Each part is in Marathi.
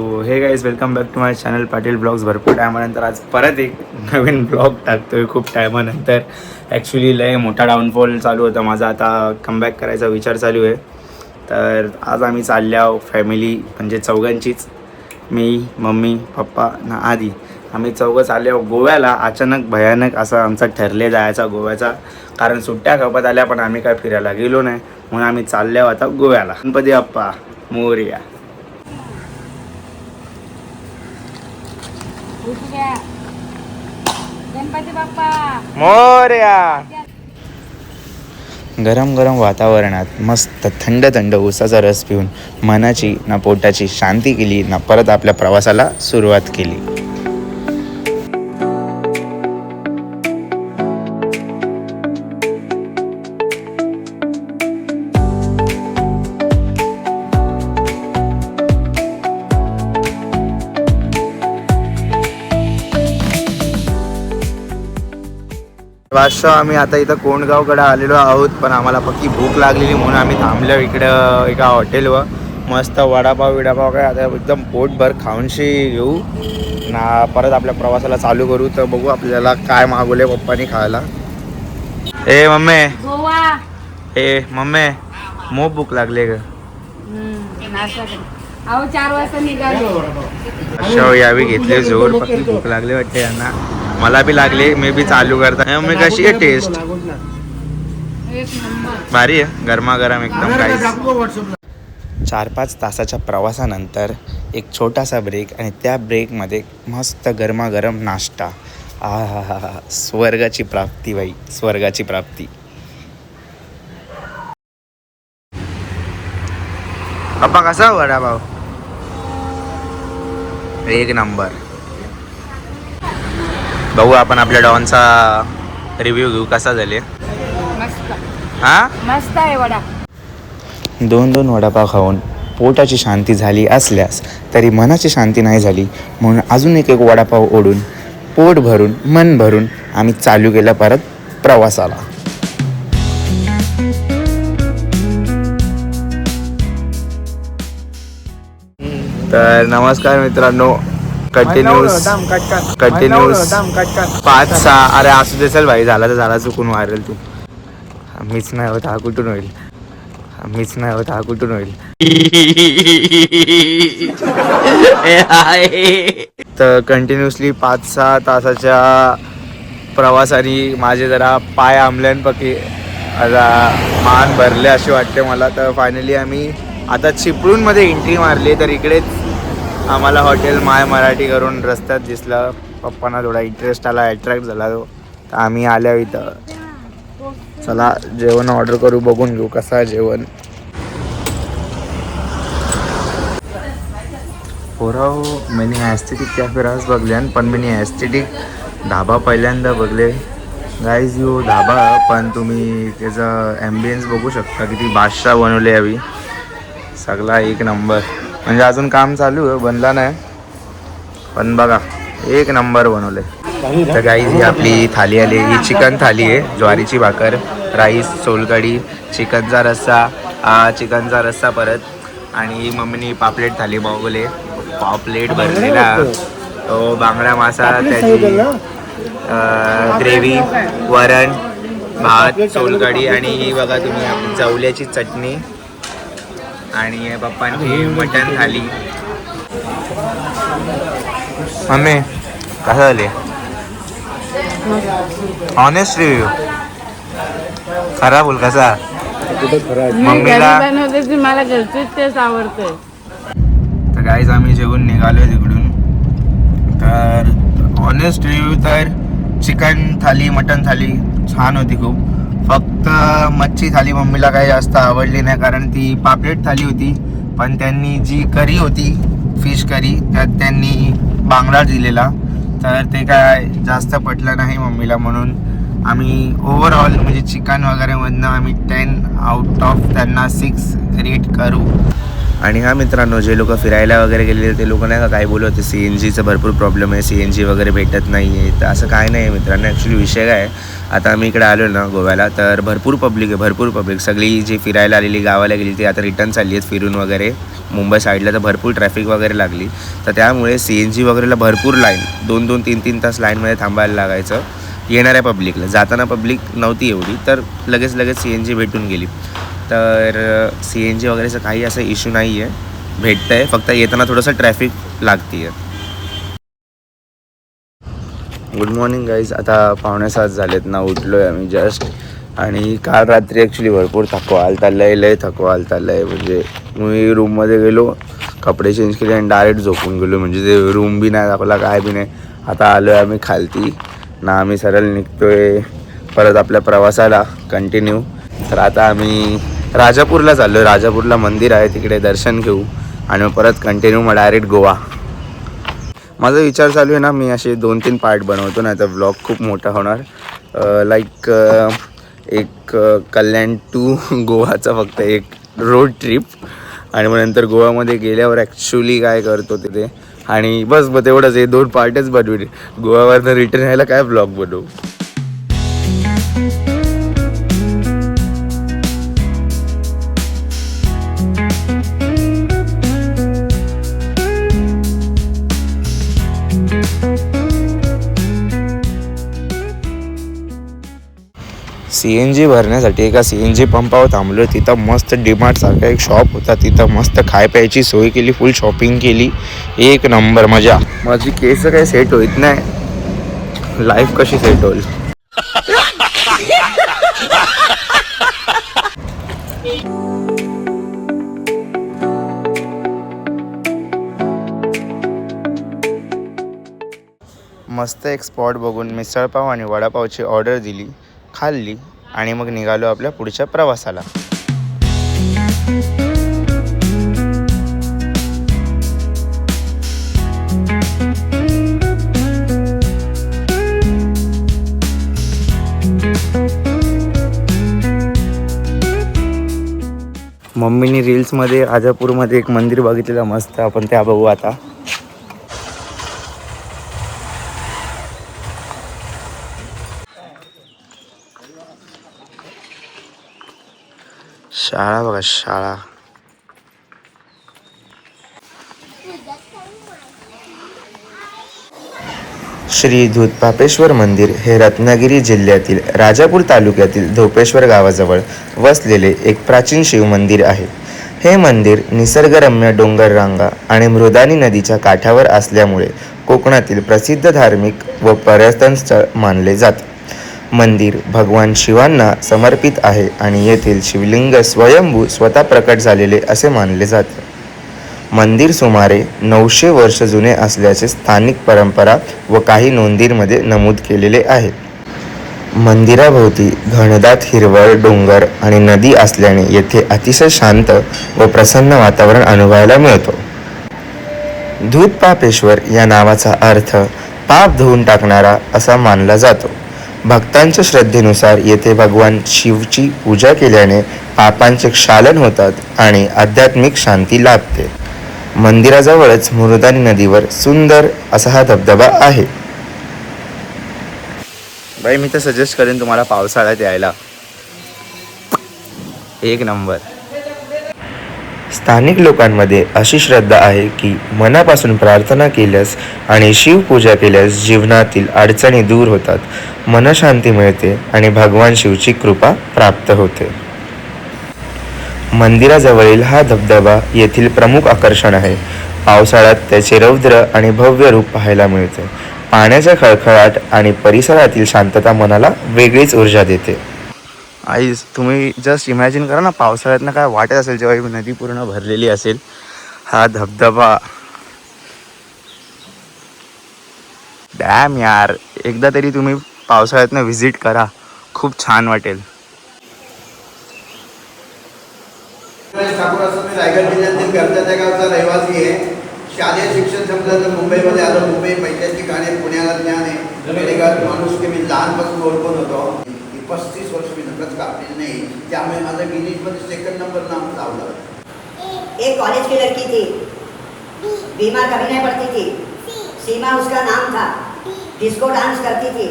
हे guys welcome back to my channel Patil blogs. भरपूर टायमानंतर आज परत एक नवीन ब्लॉग टाकतोय. खूप टायमानंतर ॲक्च्युली लय मोठा डाऊनफॉल चालू होता माझा. आता कमबॅक करायचा विचार चालू आहे. तर आज आम्ही चालल्या फॅमिली म्हणजे चौघांचीच, मी मम्मी पप्पा ना आधी आम्ही चौघं चालले गोव्याला. अचानक भयानक असा आमचा ठरले जायचा गोव्याचा, कारण सुट्ट्या खपत आल्या पण आम्ही काय फिरायला गेलो नाही, म्हणून आम्ही चालल्या आता गोव्याला. गणपती बाप्पा मोरया. गणपती बाप्पा मोरया. गरम गरम वातावरणात मस्त थंड थंड ऊसाचा रस पिऊन मनाची ना पोटाची शांती केली ना परत आपल्या प्रवासाला सुरुवात केली. वाजता आम्ही आता इथं कोंडगावकडे आलेलो आहोत, पण आम्हाला पक्की भूक लागलेली म्हणून आम्ही थांबलो इकडं एका हॉटेलवर. मस्त वडापाव काय आता एकदम पोटभर खाऊनशी घेऊ ना परत आपल्या प्रवासाला चालू करू. तर बघू आपल्याला काय मागवले पप्पानी खायला. ए मम्मी, गोवा ए मम्मी, मोप भूक लागले ग. नाश्ता कर. अहो 4 वाजता निघालो. अशा यावी घेतले जोर, पक्की भूक लागली वाटते यांना. मला बी लागले, मी बी चालू करता. मम्मी कशी आहे टेस्ट? एक नंबर भारी आहे, गरमागरम एकदम. काही 4-5 तासाच्या प्रवासानंतर एक छोटासा ब्रेक, आणि त्या ब्रेकमध्ये मस्त गरमागरम नाश्ता. हा स्वर्गाची प्राप्ती बाई, स्वर्गाची प्राप्ती. पप्पा कसा वडापाव? एक नंबर. बघू आपण आपल्या डॉनचा रिव्ह्यू घेऊ कसा झाले. मस्त हा मस्त आहे वडा. 2 वडापाव खाऊन पोटाची शांती झाली असल्यास तरी मनाची शांती नाही झाली, म्हणून अजून एक वडापाव ओढून पोट भरून मन भरून आम्ही चालू केलं परत प्रवासाला. तर नमस्कार मित्रांनो, कंटिन्यूस 5-6 अरे असू दे, चल भाई, झाला तर झाला, चुकून वारेल तू. मीच नाही होत हा कुठून होईल, मीच नाही होत हा कुठून होईल. तर कंटिन्युअसली 5-6 तासाच्या प्रवासाने माझे जरा पाय आंबल्यानपैकी आता मान भरले असे वाटते मला. तर फायनली आम्ही आता चिपळूणमध्ये एंट्री मारली. तर इकडेच आम्हाला हॉटेल माय मराठी करून रस्त्यात दिसलं. पप्पांना थोडा इंटरेस्ट आला, अट्रॅक्ट झाला तो. तर आम्ही आल्या इथं. चला जेवण ऑर्डर करू, बघून घेऊ कसं आहे जेवण. पोराव मी ॲस्थेटिक कॅफे रास बघल्यान, पण मी ॲस्थेटिक धाबा पहिल्यांदा बघले. गाईज यो धाबा, पण तुम्ही त्याचा ॲम्बियन्स बघू शकता, किती बादशाह बनवले हवी. सगळा एक नंबर. म्हणजे अजून काम चालू आहे, बनला नाही, पण बघा एक नंबर बनवले. तर गाईज ही आपली थाली आली. ही चिकन थाली आहे, ज्वारीची भाकर, राईस, सोलकढी, चिकनचा रस्सा परत, आणि मम्मीने पापलेट थाली मागवले. पापलेट भरलेला, तो बांगडा मासा, त्याची ग्रेव्ही, वरण भात, सोलकढी, आणि ही बघा तुम्ही आपली चवल्याची चटणी, आणि पप्पांची मटण थाली. मम्मी कसं झाले? ऑनेस्ट रिव्ह्यू, खरा बोल कसा? मम्मीला मला घरचीच तेच आवडतंय. तर गाईज आम्ही जेवून निघालो तिकडून. तर ऑनेस्ट रिव्ह्यू तर चिकन थाली, मटन थाली छान होती खूप. फक्त मच्छी थाली मम्मीला काही जास्त आवडली नाही, कारण ती पापलेट थाली होती, पण त्यांनी जी करी होती, फिश करी, त्यात त्यांनी बांगडा दिलेला, तर ते काय जास्त पटलं नाही मम्मीला. म्हणून आम्ही ओव्हरऑल म्हणजे चिकन वगैरेमधनं आम्ही 10/10 त्यांना 6 रेट करू. आणि हा मित्रांनो, जे लोक फिरायला वगैरे गेलेले ते लोक नाही का काय बोलत होते, CNGचं भरपूर प्रॉब्लेम आहे, CNG वगैरे भेटत नाही आहे. तर असं काय नाही आहे मित्रांनो. ॲक्च्युली विषय काय आहे, आता आम्ही इकडे आलो ना गोव्याला, तर भरपूर पब्लिक आहे, भरपूर पब्लिक. सगळी जी फिरायला आलेली, गावाला गेली ती आता रिटर्न चालली आहेत फिरून वगैरे. मुंबई साईडला तर भरपूर ट्रॅफिक वगैरे लागली, तर त्यामुळे CNG वगैरेला भरपूर लाईन, 2-2, 3-3 तास लाईनमध्ये थांबायला लागायचं येणाऱ्या पब्लिकला. जाताना पब्लिक नव्हती एवढी, तर लगेच CNG भेटून गेली. तर CNG वगैरेचं काही असं इश्यू नाही आहे, भेटतं आहे. फक्त येताना थोडंसं ट्रॅफिक लागते आहे. Good morning guys. आता 6:45 झालेत ना, उठलो आहे आम्ही जस्ट. आणि काल रात्री ॲक्च्युली भरपूर थकवा आलता, लय थकवा आलता, म्हणजे मी रूममध्ये गेलो, कपडे चेंज केले आणि डायरेक्ट झोपून गेलो. म्हणजे ते रूम बी नाही दाखवला, काय बी नाही. आता आलो आहे आम्ही खालती ना, आम्ही सरळ निघतो आहे परत आपल्या प्रवासाला कंटिन्यू. तर आता आम्ही राजापूरला चाललो. राजापूरला मंदिर आहे, तिकडे दर्शन घेऊ आणि मग परत कंटिन्यू मग डायरेक्ट गोवा. माझा विचार चालू आहे ना, मी असे 2-3 पार्ट बनवतो, नाही तर व्लॉग खूप मोठा होणार. लाईक एक कल्याण टू गोवाचा फक्त एक रोड ट्रिप, आणि मग नंतर गोवामध्ये गेल्यावर ॲक्च्युली काय करतो ते, आणि बस तेवढंच. हे 2 पार्टच बनवले. गोवावरनं रिटर्न यायला काय व्लॉग बनवू. CNG भरण्यासाठी एका CNG पंपावर थांबलो. तिथं मस्त डीमार्ट सारखा एक शॉप होता, तिथं मस्त खाय प्यायची सोय केली, फुल शॉपिंग केली, एक नंबर मजा. माझी केस काही सेट होत नाही, लाईफ कशी सेट होईल. मस्त एक स्पॉट बघून मिसळपाव आणि वडापावची ऑर्डर दिली, खाल्ली आणि मग निघालो आपल्या पुढच्या प्रवासाला. मम्मीने रील्समध्ये राजापूरमध्ये एक मंदिर बघितलेलं मस्त, आपण त्या बघू आता. शाळा बघा, शाळा. श्री दूधपापेश्वर मंदिर हे रत्नागिरी जिल्ह्यातील राजापूर तालुक्यातील धोपेश्वर गावाजवळ वसलेले एक प्राचीन शिव मंदिर आहे. हे मंदिर निसर्गरम्य डोंगर रांगा आणि मृदानी नदीच्या काठावर असल्यामुळे कोकणातील प्रसिद्ध धार्मिक व पर्यटन स्थळ मानले जाते. मंदिर भगवान शिवांना समर्पित आहे आणि येथील शिवलिंग स्वयंभू स्वतः प्रकट झालेले असे मानले जाते. मंदिर सुमारे 900 वर्ष जुने असल्याचे स्थानिक परंपरा व काही नोंदींमध्ये नमूद केलेले आहे. मंदिराभोवती घनदाट हिरवळ डोंगर आणि नदी असल्याने येथे अतिशय शांत व प्रसन्न वातावरण अनुभवायला मिळतो. दूधपापेश्वर या नावाचा अर्थ पाप धुवून टाकणारा असा मानला जातो. भक्तांच्या श्रद्धेनुसार येथे भगवान शिवची पूजा केल्याने पापांचे क्षालन होतात आणि आध्यात्मिक शांती लाभते. मंदिराजवळच मृदानी नदीवर सुंदर असा हा धबधबा आहे. बाई, मी तर सजेस्ट करेन तुम्हाला पावसाळ्यात यायला, एक नंबर. स्थानिक लोकांमध्ये अशी श्रद्धा आहे की मनापासून प्रार्थना केल्यास आणि शिवपूजा केल्यास जीवनातील अडचणी दूर होतात, मनशांती मिळते आणि भगवान शिवची कृपा प्राप्त होते. मंदिराजवळील हा धबधबा येथील प्रमुख आकर्षण आहे. पावसाळ्यात त्याचे रौद्र आणि भव्य रूप पाहायला मिळते. पाण्याचा खळखळाट आणि परिसरातील शांतता मनाला वेगळीच ऊर्जा देते. आई, तुम्ही जस्ट इमॅजिन करा ना, पावसाळ्यातनं काय वाटत असेल जेव्हा ही नदी पूर्ण भरलेली असेल. हा धबधबा, डॅम यार, एकदा तरी तुम्ही पावसाळ्यातनं व्हिजिट करा, खूप छान वाटेल. ठाकूर असं मी रायगड जिल्ह्यातील गरजाच्या गावचा रहिवासी आहे. शालेय शिक्षण संपलं तर मुंबईमध्ये आलो. मुंबई पहिल्याच ठिकाणी, पुण्याला ज्ञान आहे. खेडेगावात माणूस की मी लहानपासून ओळखून होतो. 35 वर्ष मी नकच कापलेली नाही, त्यामुळे माझं गिनीजमध्ये 2nd नंबर नाम लावलं. एक कॉलेज की लड़की थी, बीमार कभी नहीं पड़ती थी, सीमा उसका नाम था. डिस्को डांस करती थी,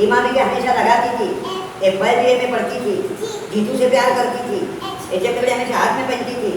इमामी के हमेशा लगाती थी, FYBA में पढ़ती थी, जीतू से प्यार करती थी, एचएफडब्ल्यू हमेशा हाथ में पहनती थी,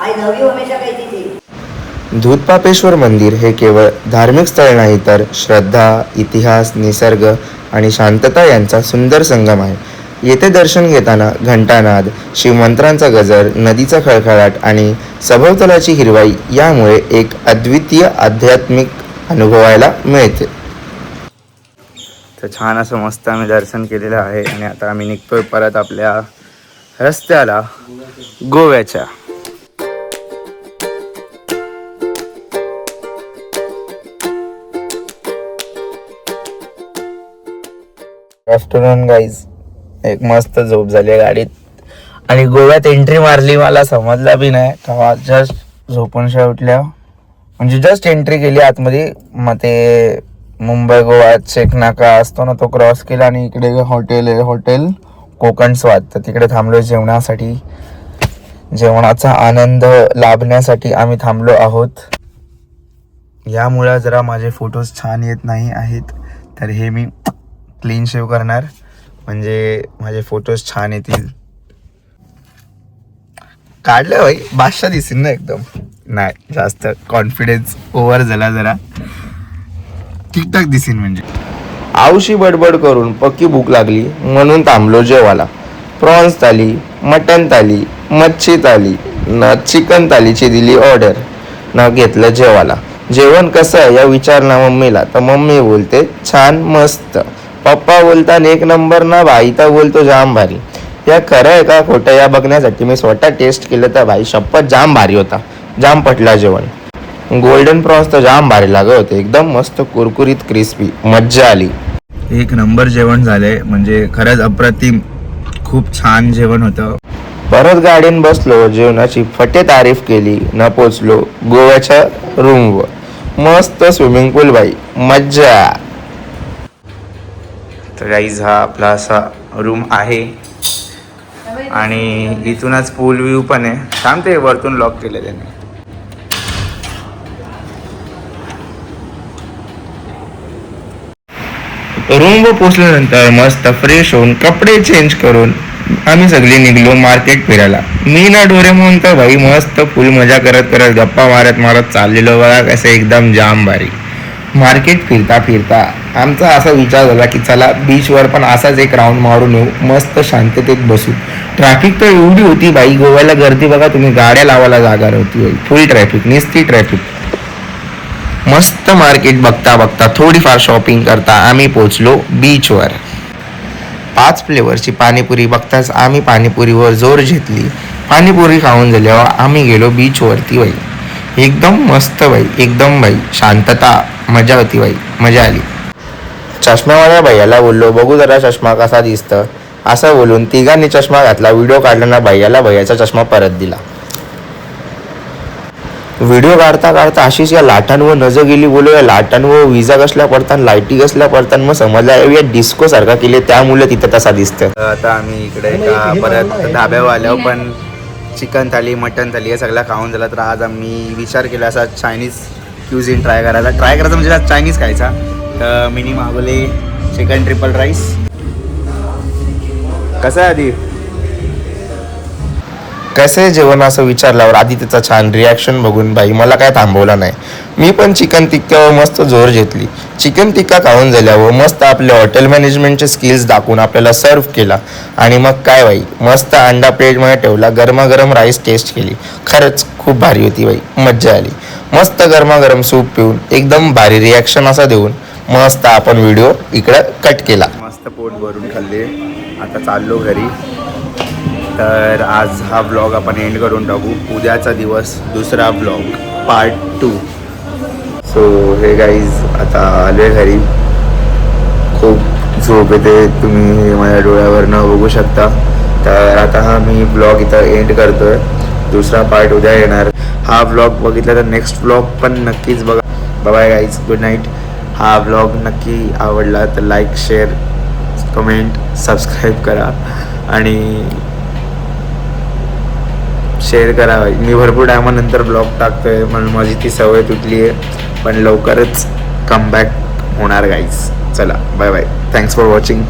आई लव यू हमेशा कहती थी। दूधपापेश्वर मंदिर हे केवळ धार्मिक स्थळ नाही तर श्रद्धा, इतिहास, निसर्ग आणि शांतता यांचा सुंदर संगम आहे. येथे दर्शन घेताना घंटानाद, शिवमंत्रांचा गजर, नदीचा खळखळाट आणि सभोवतालाची हिरवाई यामुळे एक अद्वितीय आध्यात्मिक अनुभवायला मिळते. तर छान असं मस्त आम्ही दर्शन केलेलं आहे आणि आता आम्ही निघतोय परत आपल्या रस्त्याला गोव्याच्या. आफ्टरनून गाईज, एक मस्त झोप झाली गाडीत आणि गोव्यात एंट्री मारली. मला समजला बी नाही तेव्हा जस्ट झोपून उठल्या, म्हणजे जस्ट एंट्री केली आतमध्ये. मग ते मुंबई गोवा चेक नाका असतो ना, तो क्रॉस केला आणि इकडे हॉटेल आहे, हॉटेल कोकण स्वाद. तर तिकडे थांबलो जेवणासाठी. जेवणाचा आनंद लाभण्यासाठी आम्ही थांबलो आहोत. यामुळे जरा माझे फोटोज छान येत नाही आहेत, तर हे मी क्लीन शेव करणार म्हणजे माझे फोटोज छान येतील. काढलं भाई बादशाह दिसेल ना एकदम. नाही, जास्त कॉन्फिडन्स ओव्हर झाला, जरा ठीकठाक दिसेल. म्हणजे आवशी बडबड करून पक्की भूक लागली म्हणून थांबलो जेवायला. प्रॉन्स थाली, मटन थाली, मच्छी थाली न चिकन थालीची दिली ऑर्डर, न घेतलं जेवायला. जेवण कसं आहे या विचारला मम्मीला, तर मम्मी बोलते छान मस्त. पप्पा बोलतात एक नंबर ना भाई, तर बोलतो जाम भारी. या खरं आहे का खोटं या बघण्यासाठी मी स्वतः टेस्ट केलं तर भाई शपथ जाम भारी होता, जाम पटला जेवण. गोल्डन प्रॉन्स तर जाम भारी लागत होते, एकदम मस्त कुरकुरीत क्रिस्पी, मज्जा आली. एक नंबर जेवण झालंय, म्हणजे खरंच अप्रतिम, खूप छान जेवण होतं. परत गाडीन बसलो, जेवणाची फटे तारीफ केली, न पोचलो गोव्याच्या रूमवर. मस्त स्विमिंग पूल भाई, मज्जा. तर गाईज हा आपला असा रूम आहे आणि इथूनच पूल व्ह्यू पण आहे. थांबते वरतून लॉक केलं त्याने. रूमवर पोचल्यानंतर मस्त फ्रेश होऊन कपडे चेंज करून आम्ही सगळे निघलो मार्केट फिरायला. मी ना डोरेमोन तर भाई मस्त फुल मजा करत करत गप्पा मारत मारत चाललेलो बघा, कसं एकदम जाम भारी. मार्केट फिरता फिरता आमचा असा विचार झाला की चला बीचवर पण असाच एक राऊंड मारून येऊ, मस्त शांततेत बसू. ट्रॅफिक तर एवढी होती बाई, गोव्याला गर्दी बघा तुम्ही, गाड्या लावायला जागा नव्हती बाई, फुल ट्रॅफिक, निस्ती ट्रॅफिक. मस्त मार्केट बघता बघता थोडीफार शॉपिंग करता आम्ही पोचलो बीचवर. 5 फ्लेवरची पाणीपुरी बघताच आम्ही पाणीपुरीवर जोर घेतली. पाणीपुरी खाऊन झाल्यावर आम्ही गेलो बीचवरती बाई. एकदम मस्त बाई, एकदम बाई शांतता, मजा होती बाई, मजा आली. चष्म्यावाल्या भैयाला बोललो बघू जरा चष्मा कसा दिसतं, असं बोलून तिघांनी चष्मा घातला. व्हिडिओ काढताना भैयाला भैयाचा चष्मा परत दिला. व्हिडिओ काढता काढता अशीच या लाटांवर नजर गेली. बोलू या लाटांवर विजा कसल्या पडतात, लाईटी कसल्या पडतात, मग समजला या डिस्को सारखा केले त्यामुळे तिथं तसा दिसतं. आता आम्ही इकडे एका परत धाब्यावर आल्यावर पण चिकन थाली, मटन थाली हे सगळं खाऊन झालं. तर आज आम्ही विचार केला असा चायनीज क्युझिन ट्राय करायचा म्हणजे आज चायनीज खायचा. तर मिनी मागवले चिकन ट्रिपल राईस. कसं आहे आधी, कसं आहे जेवण असं विचारल्यावर आधी त्याचा छान रिॲक्शन बघून बाई मला काय थांबवलं नाही. मी पण चिकन टिक्क्यावर मस्त जोर घेतली. चिकन टिक्का खाऊन झाल्यावर मस्त आपल्या हॉटेल मॅनेजमेंटचे स्किल्स दाखवून आपल्याला सर्व केला आणि मग काय बाई मस्त अंडा प्लेटमध्ये ठेवला, गरमागरम राईस टेस्ट केली. खरंच खूप भारी होती बाई, मज्जा आली. मस्त गरमागरम सूप पिऊन एकदम भारी रिॲक्शन असा देऊन मस्त आपण व्हिडिओ इकडं कट केला. मस्त पोट भरून खाल्ले. आता चाललो घरी. तर आज हा ब्लॉग आपण एंड करून टाकू. उद्याचा दिवस दुसरा ब्लॉग पार्ट 2. सो हे गाईज आता आलो आहे घरी. खूप झोप येते, तुम्ही माझ्या डोळ्यावरनं बघू शकता. तर आता हा मी ब्लॉग इथं एंड करतो आहे. दुसरा पार्ट उद्या येणार. हा ब्लॉग बघितला तर नेक्स्ट ब्लॉग पण नक्कीच बघा. Bye guys, good night. हा ब्लॉग नक्की आवडला तर लाईक, शेअर, कमेंट, सबस्क्राईब करा आणि शेअर करा. मी भरपूर टायमानंतर ब्लॉग टाकतोय म्हणून माझी ती सवय तुटली आहे, पण लवकरच कमबॅक होणार गाईज. चला bye bye, thanks for watching.